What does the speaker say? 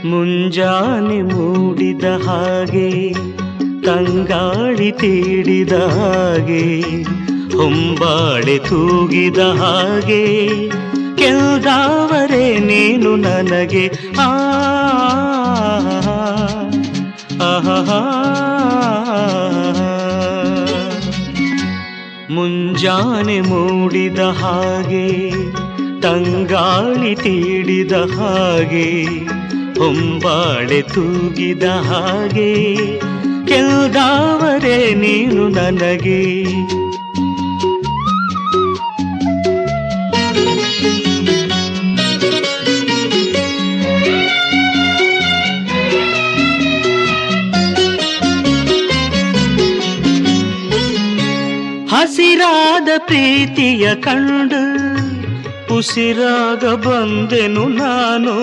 ಮುಂಜಾನೆ ಮೂಡಿದ ಹಾಗೆ ತಂಗಾಳಿ ತೀಡಿದ ಹಾಗೆ ಹೊಂಬಾಳೆ ತೂಗಿದ ಹಾಗೆ ಕೆಲ್ದಾವರೆ ನೀನು ನನಗೆ ಆಹಾ ಮುಂಜಾನೆ ಮೂಡಿದ ಹಾಗೆ ತಂಗಾಳಿ ತೀಡಿದ ಹಾಗೆ ಹೊಂಬಾಳೆ ತೂಗಿದ ಹಾಗೆ ಕೆಲ್ದಾವರೆ ನೀನು ನನಗೆ ಹಸಿರಾದ ಪ್ರೀತಿಯ ಕಂಡು ಉಸಿರಾಗ ಬಂದೆನು ನಾನು